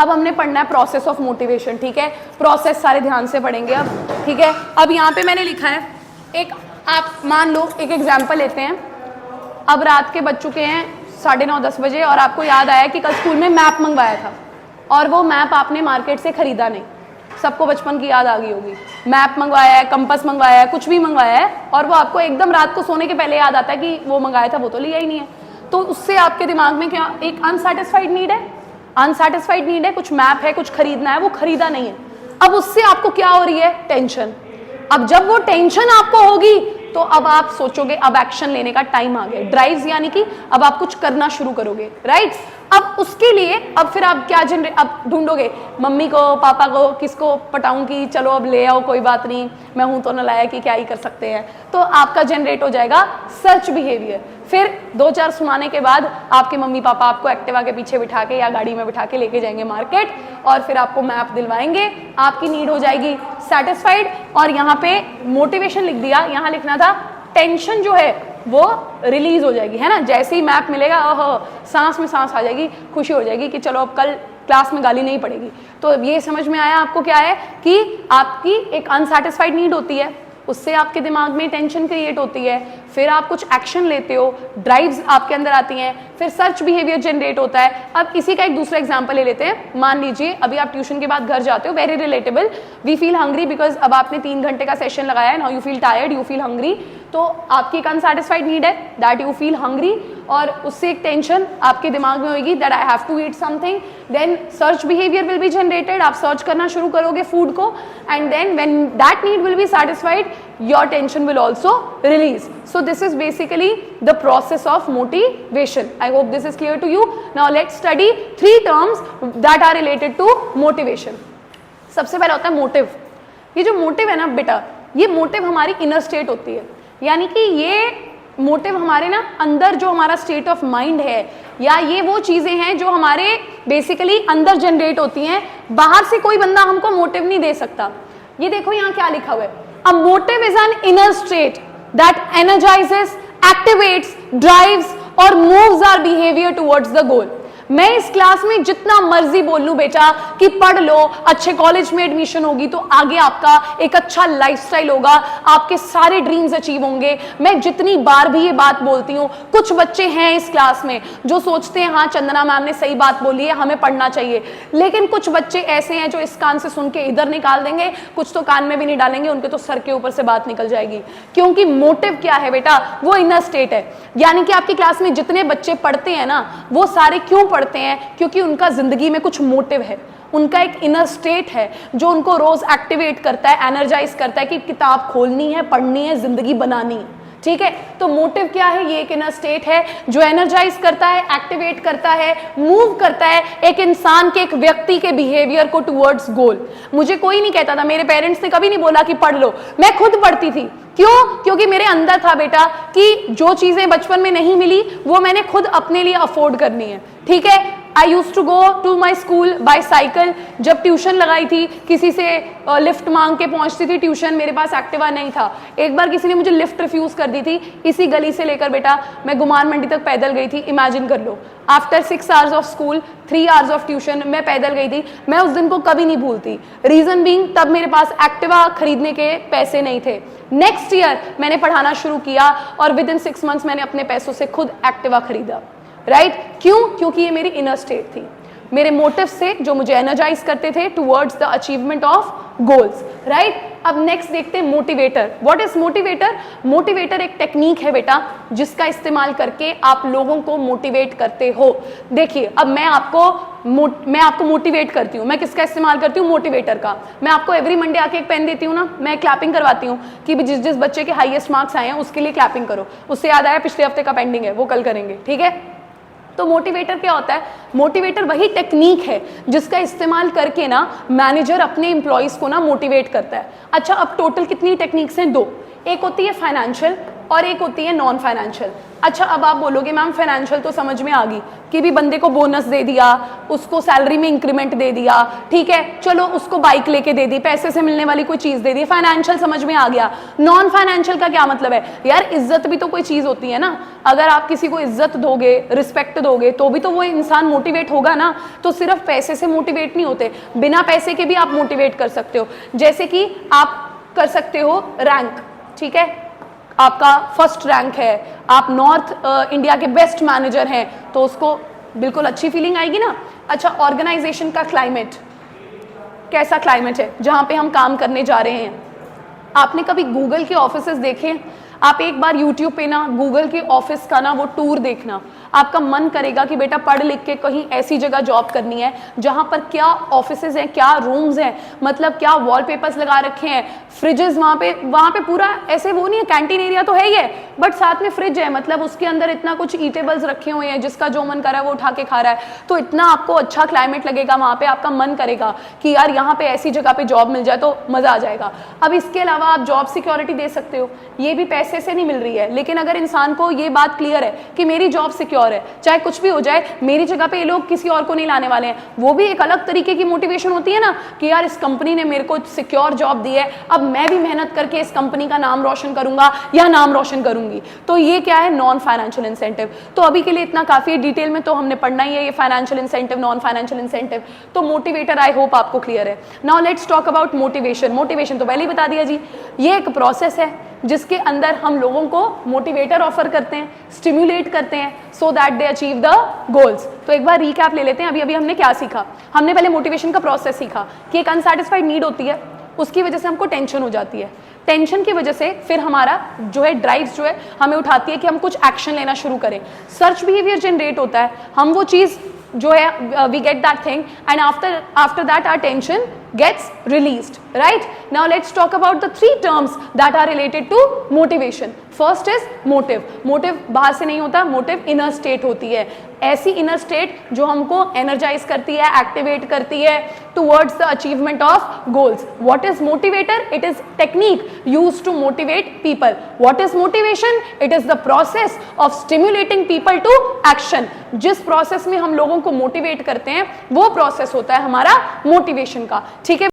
अब हमने पढ़ना है प्रोसेस ऑफ मोटिवेशन, ठीक है। प्रोसेस सारे ध्यान से पढ़ेंगे अब, ठीक है। अब यहाँ पे मैंने लिखा है एक, आप मान लो एक एग्जाम्पल लेते हैं। अब रात के बज चुके हैं 9:30-10 बजे और आपको याद आया कि कल स्कूल में मैप मंगवाया था और वो मैप आपने मार्केट से खरीदा नहीं। सबको बचपन की याद आ गई होगी, मैप मंगवाया है, कंपास मंगवाया है, कुछ भी मंगवाया है और वो आपको एकदम रात को सोने के पहले याद आता है कि वो मंगाया था, वो तो लिया ही नहीं है। तो उससे आपके दिमाग में क्या एक अनसैटिस्फाइड नीड है, अनसैटिस्फाइड नीड है, कुछ मैप है, कुछ खरीदना है, वो खरीदा नहीं है। अब उससे आपको क्या हो रही है, टेंशन। अब जब वो टेंशन आपको होगी तो अब आप सोचोगे अब एक्शन लेने का टाइम आ गया, ड्राइव्स यानी कि अब आप कुछ करना शुरू करोगे, राइट। अब उसके लिए अब फिर आप क्या अब ढूंढोगे, मम्मी को, पापा को, किसको पटाऊंगी, चलो अब ले आओ, कोई बात नहीं, मैं हूं तो नालायक कि क्या ही कर सकते हैं। तो आपका जनरेट हो जाएगा सर्च बिहेवियर। फिर 2-4 सुनाने के बाद आपके मम्मी पापा आपको एक्टिवा के पीछे बिठा के या गाड़ी में बिठा के लेके जाएंगे मार्केट और फिर आपको मैप दिलवाएंगे, आपकी नीड हो जाएगी सेटिस्फाइड। और यहाँ पे मोटिवेशन लिख दिया, यहाँ लिखना था टेंशन जो है वो रिलीज हो जाएगी, है ना। जैसे ही मैप मिलेगा ओहो सांस में सांस आ जाएगी, खुशी हो जाएगी कि चलो अब कल क्लास में गाली नहीं पड़ेगी। तो ये समझ में आया आपको क्या है कि आपकी एक अनसैटिस्फाइड नीड होती है, उससे आपके दिमाग में टेंशन क्रिएट होती है, फिर आप कुछ एक्शन लेते हो, ड्राइव्स आपके अंदर आती हैं, फिर सर्च बिहेवियर जनरेट होता है। अब इसी का एक दूसरा एग्जांपल ले लेते हैं। मान लीजिए अभी आप ट्यूशन के बाद घर जाते हो, very relatable, we feel hungry because अब आपने 3 घंटे का सेशन लगाया है, now you feel tired, you feel hungry. तो आपकी एक अनसैटिस्फाइड नीड है दैट यू फील हंग्री और उससे एक टेंशन आपके दिमाग में होगी that I have to eat something. Then search behaviour will be generated, आप सर्च करना शुरू करोगे फूड को and then when that need will be satisfied your tension will also release. So this is basically the process of motivation. I hope this is clear to you. Now let's study 3 terms that are related to motivation. सबसे पहला होता है motive. ये जो motive है ना बेटा, ये मोटिव हमारी इनर स्टेट होती है, यानी कि ये मोटिव हमारे ना अंदर जो हमारा स्टेट ऑफ माइंड है या ये वो चीजें हैं जो हमारे बेसिकली अंदर जनरेट होती हैं। बाहर से कोई बंदा हमको मोटिव नहीं दे सकता। ये देखो यहाँ क्या लिखा हुआ है, a motive is an inner state that energizes, activates, drives or moves our behavior towards the goal. मैं इस क्लास में जितना मर्जी बोल लूं बेटा कि पढ़ लो, अच्छे कॉलेज में एडमिशन होगी तो आगे आपका एक अच्छा लाइफस्टाइल होगा, आपके सारे ड्रीम्स अचीव होंगे। मैं जितनी बार भी ये बात बोलती हूँ, कुछ बच्चे हैं इस क्लास में जो सोचते हैं हाँ चंदना मैम ने सही बात बोली है, हमें पढ़ना चाहिए, लेकिन कुछ बच्चे ऐसे हैं जो इस कान से सुन के इधर निकाल देंगे, कुछ तो कान में भी नहीं डालेंगे, उनके तो सर के ऊपर से बात निकल जाएगी। क्योंकि मोटिव क्या है बेटा, वो इनर स्टेट है। यानी कि आपकी क्लास में जितने बच्चे पढ़ते हैं ना, वो सारे क्यों पढ़ते हैं, क्योंकि उनका जिंदगी में कुछ मोटिव है, उनका एक इनर स्टेट है जो उनको रोज एक्टिवेट करता है, एनर्जाइज करता है कि किताब खोलनी है, पढ़नी है, जिंदगी बनानी है। ठीक है, तो मोटिव क्या है, ये एक इनर स्टेट है जो एनर्जाइज करता है, एक्टिवेट करता है, मूव करता है एक इंसान के, एक व्यक्ति के बिहेवियर को टुवर्ड्स गोल। मुझे कोई नहीं कहता था, मेरे पेरेंट्स ने कभी नहीं बोला कि पढ़ लो, मैं खुद पढ़ती थी। क्यों? क्योंकि मेरे अंदर था बेटा कि जो चीजें बचपन में नहीं मिली वो मैंने खुद अपने लिए अफोर्ड करनी है। ठीक है, I used to go to my school by cycle. जब ट्यूशन लगाई थी किसी से लिफ्ट मांग के पहुंचती थी ट्यूशन, मेरे पास एक्टिवा नहीं था। एक बार किसी ने मुझे लिफ्ट रिफ्यूज कर दी थी, इसी गली से लेकर बेटा मैं गुमान मंडी तक पैदल गई थी। इमेजिन कर लो, after 6 hours of school, 3 hours of tuition, मैं पैदल गई थी। मैं उस दिन को कभी नहीं भूलती। रीजन बीइंग, तब मेरे पास एक्टिवा खरीदने के पैसे नहीं थे। नेक्स्ट ईयर मैंने पढ़ाना शुरू किया और विद इन 6 मंथ्स मैंने अपने पैसों से खुद एक्टिवा खरीदा। राइट? क्यों? क्योंकि ये मेरी इनर स्टेट थी, मेरे मोटिव से जो मुझे एनर्जाइज करते थे towards the achievement of goals. Right? अब नेक्स्ट देखते हैं motivator. What is motivator? Motivator एक टेक्निक है बेटा जिसका इस्तेमाल करके आप लोगों को मोटिवेट करते हो। देखिए, अब मैं आपको मोटिवेट करती हूँ। मैं किसका इस्तेमाल करती हूँ? मोटिवेटर का। मैं आपको एवरी मंडे आके एक पेन देती हूँ ना, मैं क्लैपिंग करवाती हूँ कि जिस बच्चे के हाईएस्ट मार्क्स आए हैं उसके लिए क्लैपिंग करो। उससे याद आया, पिछले हफ्ते का पेंडिंग है, वो कल करेंगे। ठीक है, तो मोटिवेटर क्या होता है? मोटिवेटर वही टेक्निक है जिसका इस्तेमाल करके ना मैनेजर अपने एम्प्लॉइज को ना मोटिवेट करता है। अच्छा, अब टोटल कितनी टेक्निक्स हैं? 2। एक होती है फाइनेंशियल, और एक होती है नॉन फाइनेंशियल। अच्छा, अब आप बोलोगे मैम फाइनेंशियल तो समझ में आ गई कि भी बंदे को बोनस दे दिया, उसको सैलरी में इंक्रीमेंट दे दिया, ठीक है, चलो उसको बाइक लेके दे दी, पैसे से मिलने वाली कोई चीज दे दी, फाइनेंशियल समझ में आ गया। नॉन फाइनेंशियल का क्या मतलब है? यार इज्जत भी तो कोई चीज होती है ना, अगर आप किसी को इज्जत दोगे, रिस्पेक्ट दोगे, तो भी तो वो इंसान मोटिवेट होगा ना। तो सिर्फ पैसे से मोटिवेट नहीं होते, बिना पैसे के भी आप मोटिवेट कर सकते हो। जैसे कि आप कर सकते हो रैंक, ठीक है, आपका फर्स्ट रैंक है, आप नॉर्थ इंडिया के बेस्ट मैनेजर हैं, तो उसको बिल्कुल अच्छी फीलिंग आएगी ना। अच्छा, ऑर्गेनाइजेशन का क्लाइमेट, कैसा क्लाइमेट है जहां पे हम काम करने जा रहे हैं? आपने कभी गूगल के ऑफिसेज देखे? आप एक बार यूट्यूब पे ना गूगल के ऑफिस का ना वो टूर देखना, आपका मन करेगा कि बेटा पढ़ लिख के कहीं ऐसी जगह जॉब करनी है जहां पर क्या ऑफिसेज हैं, क्या रूम्स हैं, मतलब क्या वॉलपेपर्स लगा रखे हैं, फ्रिजेस वहां पे पूरा ऐसे वो नहीं है, कैंटीन एरिया तो है ही है, बट साथ में फ्रिज है, मतलब उसके अंदर इतना कुछ ईटेबल्स रखे हुए हैं, जिसका जो मन कर रहा है वो उठा के खा रहा है। तो इतना आपको अच्छा क्लाइमेट लगेगा वहां पे, आपका मन करेगा कि यार यहाँ पे ऐसी जगह पे जॉब मिल जाए तो मजा आ जाएगा। अब इसके अलावा आप जॉब सिक्योरिटी दे सकते हो, ये भी पैसे से नहीं मिल रही है, लेकिन अगर इंसान को ये बात क्लियर है कि मेरी जॉब सिक्योर है, चाहे कुछ भी हो जाए, मेरी जगह पे ये लोग किसी और को नहीं लाने वाले हैं, वो भी एक अलग तरीके की मोटिवेशन होती है ना कि यार इस कंपनी ने मेरे को सिक्योर जॉब दी है, अब मैं भी मेहनत करके इस कंपनी का नाम रोशन करूंगा या नाम रोशन करूंगी। तो ये क्या है? Non financial incentive. तो अभी के लिए इतना काफी है, डिटेल में तो हमने पढ़ना ही है ये financial incentive, non financial incentive. तो मोटिवेटर आई होप आपको क्लियर है। Now let's talk about motivation. Motivation तो पहले ही बता दिया जी, ये एक प्रोसेस है जिसके अंदर हम लोगों को मोटिवेटर ऑफर करते हैं, स्टिम्युलेट करते हैं so that they achieve the goals. तो एक बार रिकैप ले लेते हैं, अभी हमने क्या सीखा। हमने पहले मोटिवेशन का प्रोसेस सीखा कि एक अनसैटिस्फाइड नीड होती है, उसकी वजह से हमको टेंशन हो जाती है, टेंशन की वजह से फिर हमारा जो है ड्राइव्स जो है हमें उठाती है कि हम कुछ एक्शन लेना शुरू करें, सर्च बिहेवियर जनरेट होता है, हम वो चीज़ जो है we get that thing and after that our tension gets released, right? Now let's talk about the three terms that are related to motivation. First is motive. Motive बाहर से नहीं होता, motive inner state होती है, ऐसी inner state जो हमको energize करती है, activate करती है towards the achievement of goals. What is motivator? It is technique used to motivate people. What is motivation? It is the process of stimulating people to action. जिस process में हम लोगों को motivate करते हैं वो process होता है हमारा motivation का, ठीक है।